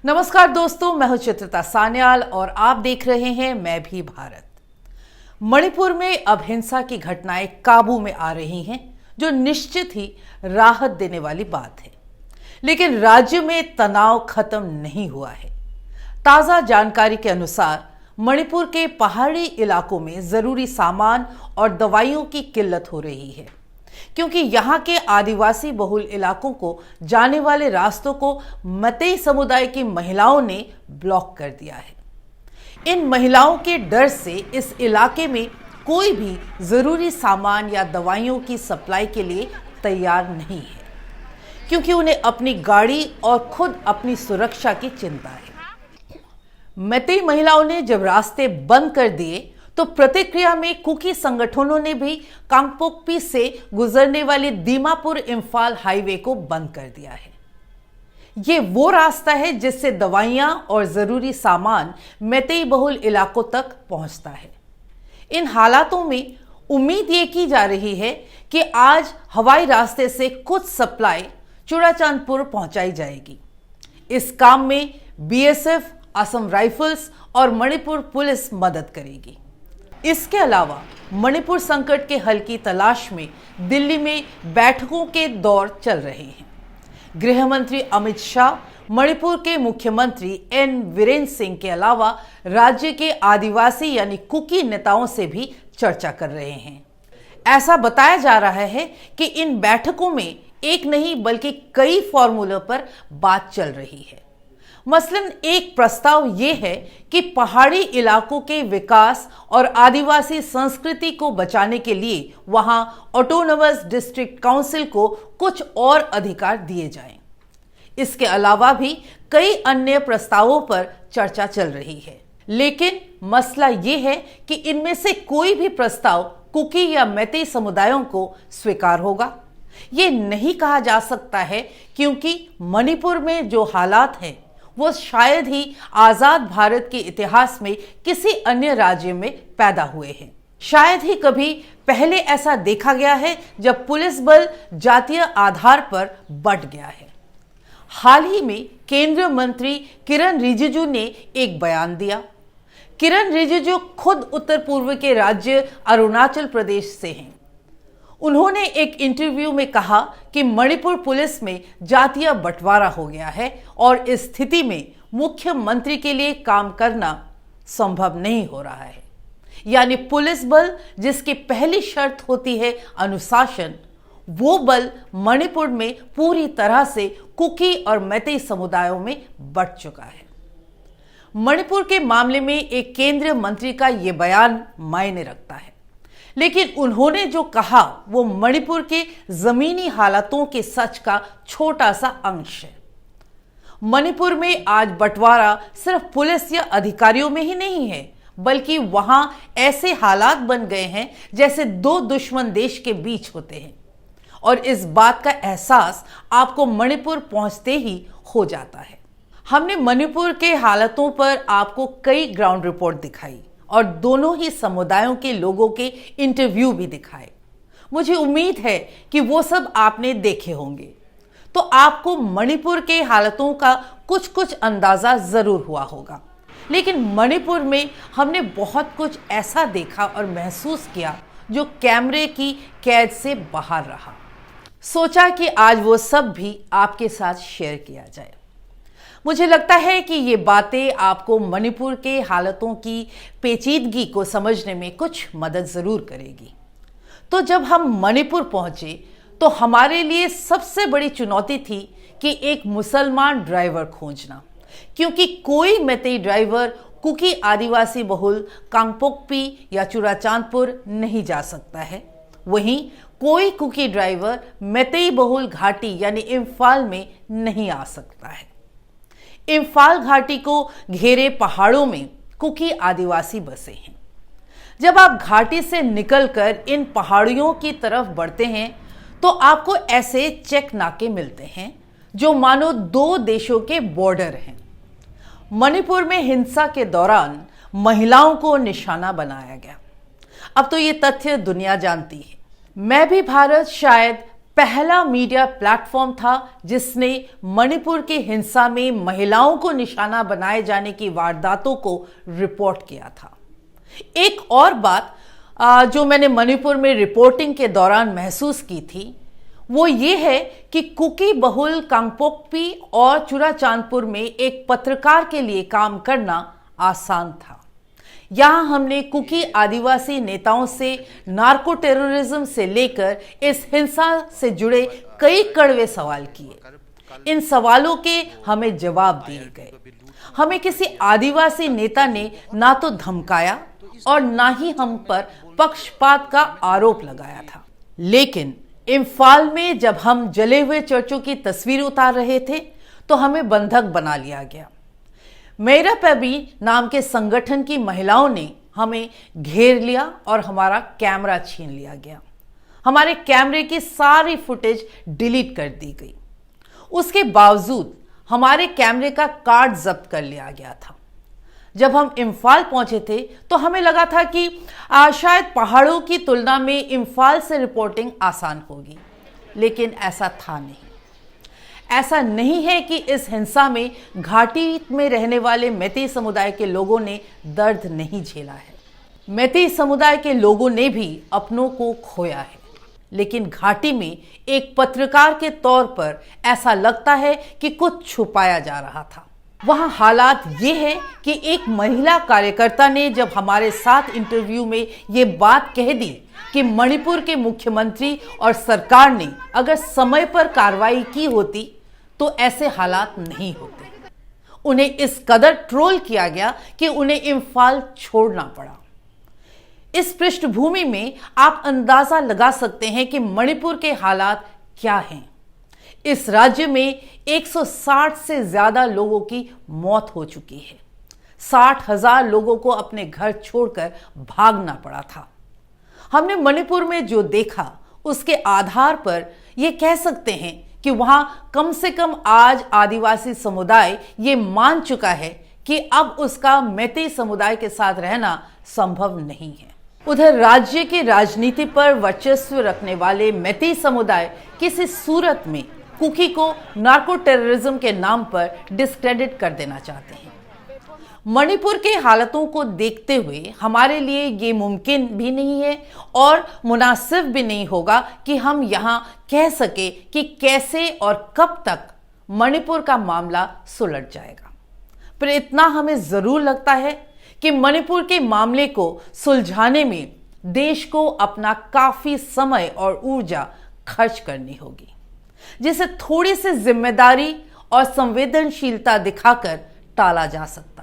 नमस्कार दोस्तों, मैं हूं चित्रिता सान्याल और आप देख रहे हैं मैं भी भारत। मणिपुर में अब हिंसा की घटनाएं काबू में आ रही हैं, जो निश्चित ही राहत देने वाली बात है। लेकिन राज्य में तनाव खत्म नहीं हुआ है। ताजा जानकारी के अनुसार मणिपुर के पहाड़ी इलाकों में जरूरी सामान और दवाइयों की किल्लत हो रही है, क्योंकि यहाँ के आदिवासी बहुल इलाकों को जाने वाले रास्तों को मतेई समुदाय की महिलाओं ने ब्लॉक कर दिया है। इन महिलाओं के डर से इस इलाके में कोई भी जरूरी सामान या दवाइयों की सप्लाई के लिए तैयार नहीं है, क्योंकि उन्हें अपनी गाड़ी और खुद अपनी सुरक्षा की चिंता है। मतेई महिलाओं ने जब रास्ते बंद कर दिए तो प्रतिक्रिया में कुकी संगठनों ने भी कांगपोकपी से गुजरने वाली दीमापुर इम्फाल हाईवे को बंद कर दिया है। ये वो रास्ता है जिससे दवाइयां और जरूरी सामान मतेई बहुल इलाकों तक पहुंचता है। इन हालातों में उम्मीद ये की जा रही है कि आज हवाई रास्ते से कुछ सप्लाई चुराचांदपुर पहुंचाई जाएगी। इस काम में बीएसएफ, असम राइफल्स और मणिपुर पुलिस मदद करेगी। इसके अलावा मणिपुर संकट के हल की तलाश में दिल्ली में बैठकों के दौर चल रहे हैं। गृह मंत्री अमित शाह मणिपुर के मुख्यमंत्री एन वीरेंद्र सिंह के अलावा राज्य के आदिवासी यानी कुकी नेताओं से भी चर्चा कर रहे हैं। ऐसा बताया जा रहा है कि इन बैठकों में एक नहीं बल्कि कई फॉर्मूलों पर बात चल रही है। मसलन एक प्रस्ताव यह है कि पहाड़ी इलाकों के विकास और आदिवासी संस्कृति को बचाने के लिए वहां ऑटोनोमस डिस्ट्रिक्ट काउंसिल को कुछ और अधिकार दिए जाएं। इसके अलावा भी कई अन्य प्रस्तावों पर चर्चा चल रही है, लेकिन मसला यह है कि इनमें से कोई भी प्रस्ताव कुकी या मतेई समुदायों को स्वीकार होगा, ये नहीं कहा जा सकता है, क्योंकि मणिपुर में जो हालात हैं वो शायद ही आजाद भारत के इतिहास में किसी अन्य राज्य में पैदा हुए हैं। शायद ही कभी पहले ऐसा देखा गया है जब पुलिस बल जातीय आधार पर बंट गया है। हाल ही में केंद्रीय मंत्री किरण रिजिजू ने एक बयान दिया। किरण रिजिजू खुद उत्तर पूर्व के राज्य अरुणाचल प्रदेश से हैं। उन्होंने एक इंटरव्यू में कहा कि मणिपुर पुलिस में जातीय बंटवारा हो गया है और इस स्थिति में मुख्यमंत्री के लिए काम करना संभव नहीं हो रहा है। यानी पुलिस बल जिसकी पहली शर्त होती है अनुशासन, वो बल मणिपुर में पूरी तरह से कुकी और मतेई समुदायों में बंट चुका है। मणिपुर के मामले में एक केंद्रीय मंत्री का यह बयान मायने रखता है, लेकिन उन्होंने जो कहा वो मणिपुर के जमीनी हालातों के सच का छोटा सा अंश है। मणिपुर में आज बंटवारा सिर्फ पुलिस या अधिकारियों में ही नहीं है, बल्कि वहां ऐसे हालात बन गए हैं जैसे दो दुश्मन देश के बीच होते हैं, और इस बात का एहसास आपको मणिपुर पहुंचते ही हो जाता है। हमने मणिपुर के हालातों पर आपको कई ग्राउंड रिपोर्ट दिखाई और दोनों ही समुदायों के लोगों के इंटरव्यू भी दिखाए। मुझे उम्मीद है कि वो सब आपने देखे होंगे, तो आपको मणिपुर के हालातों का कुछ कुछ अंदाजा जरूर हुआ होगा। लेकिन मणिपुर में हमने बहुत कुछ ऐसा देखा और महसूस किया जो कैमरे की कैद से बाहर रहा। सोचा कि आज वो सब भी आपके साथ शेयर किया जाए। मुझे लगता है कि ये बातें आपको मणिपुर के हालातों की पेचीदगी को समझने में कुछ मदद जरूर करेगी। तो जब हम मणिपुर पहुंचे तो हमारे लिए सबसे बड़ी चुनौती थी कि एक मुसलमान ड्राइवर खोजना, क्योंकि कोई मतेई ड्राइवर कुकी आदिवासी बहुल कांगपोकपी या चुराचांदपुर नहीं जा सकता है। वहीं कोई कुकी ड्राइवर मतेई बहुल घाटी यानी इम्फाल में नहीं आ सकता है। इम्फाल घाटी को घेरे पहाड़ों में कुकी आदिवासी बसे हैं। जब आप घाटी से निकलकर इन पहाड़ियों की तरफ बढ़ते हैं तो आपको ऐसे चेक नाके मिलते हैं जो मानो दो देशों के बॉर्डर हैं। मणिपुर में हिंसा के दौरान महिलाओं को निशाना बनाया गया। अब तो ये तथ्य दुनिया जानती है। मैं भी भारत शायद पहला मीडिया प्लेटफॉर्म था जिसने मणिपुर की हिंसा में महिलाओं को निशाना बनाए जाने की वारदातों को रिपोर्ट किया था। एक और बात जो मैंने मणिपुर में रिपोर्टिंग के दौरान महसूस की थी वो ये है कि कुकी बहुल कांगपोकपी और चुराचांदपुर में एक पत्रकार के लिए काम करना आसान था। यहां हमने कुकी आदिवासी नेताओं से नार्को टेररिज्म से लेकर इस हिंसा से जुड़े कई कड़वे सवाल किए। इन सवालों के हमें जवाब दिए गए। हमें किसी आदिवासी नेता ने ना तो धमकाया और ना ही हम पर पक्षपात का आरोप लगाया था। लेकिन इम्फाल में जब हम जले हुए चर्चों की तस्वीर उतार रहे थे तो हमें बंधक बना लिया गया। मेरा पैबी नाम के संगठन की महिलाओं ने हमें घेर लिया और हमारा कैमरा छीन लिया गया। हमारे कैमरे की सारी फुटेज डिलीट कर दी गई। उसके बावजूद हमारे कैमरे का कार्ड जब्त कर लिया गया था। जब हम इम्फाल पहुंचे थे तो हमें लगा था कि शायद पहाड़ों की तुलना में इम्फाल से रिपोर्टिंग आसान होगी, लेकिन ऐसा था नहीं। ऐसा नहीं है कि इस हिंसा में घाटी में रहने वाले मैतेई समुदाय के लोगों ने दर्द नहीं झेला है। मैतेई समुदाय के लोगों ने भी अपनों को खोया है, लेकिन घाटी में एक पत्रकार के तौर पर ऐसा लगता है कि कुछ छुपाया जा रहा था। वहां हालात ये है कि एक महिला कार्यकर्ता ने जब हमारे साथ इंटरव्यू में ये बात कह दी कि मणिपुर के मुख्यमंत्री और सरकार ने अगर समय पर कार्रवाई की होती तो ऐसे हालात नहीं होते। उन्हें इस कदर ट्रोल किया गया कि उन्हें इम्फाल छोड़ना पड़ा। इस पृष्ठभूमि में आप अंदाजा लगा सकते हैं कि मणिपुर के हालात क्या हैं। इस राज्य में 160 से ज्यादा लोगों की मौत हो चुकी है। 60,000 लोगों को अपने घर छोड़कर भागना पड़ा था। हमने मणिपुर में जो देखा उसके आधार पर यह कह सकते हैं कि वहां कम से कम आज आदिवासी समुदाय ये मान चुका है कि अब उसका मैतेई समुदाय के साथ रहना संभव नहीं है। उधर राज्य की राजनीति पर वर्चस्व रखने वाले मैतेई समुदाय किसी सूरत में कुकी को नार्को टेररिज्म के नाम पर डिस्क्रेडिट कर देना चाहते हैं। मणिपुर के हालातों को देखते हुए हमारे लिए ये मुमकिन भी नहीं है और मुनासिब भी नहीं होगा कि हम यहाँ कह सके कि कैसे और कब तक मणिपुर का मामला सुलझ जाएगा। पर इतना हमें जरूर लगता है कि मणिपुर के मामले को सुलझाने में देश को अपना काफी समय और ऊर्जा खर्च करनी होगी, जिसे थोड़ी सी जिम्मेदारी और संवेदनशीलता दिखाकर टाला जा सकता है।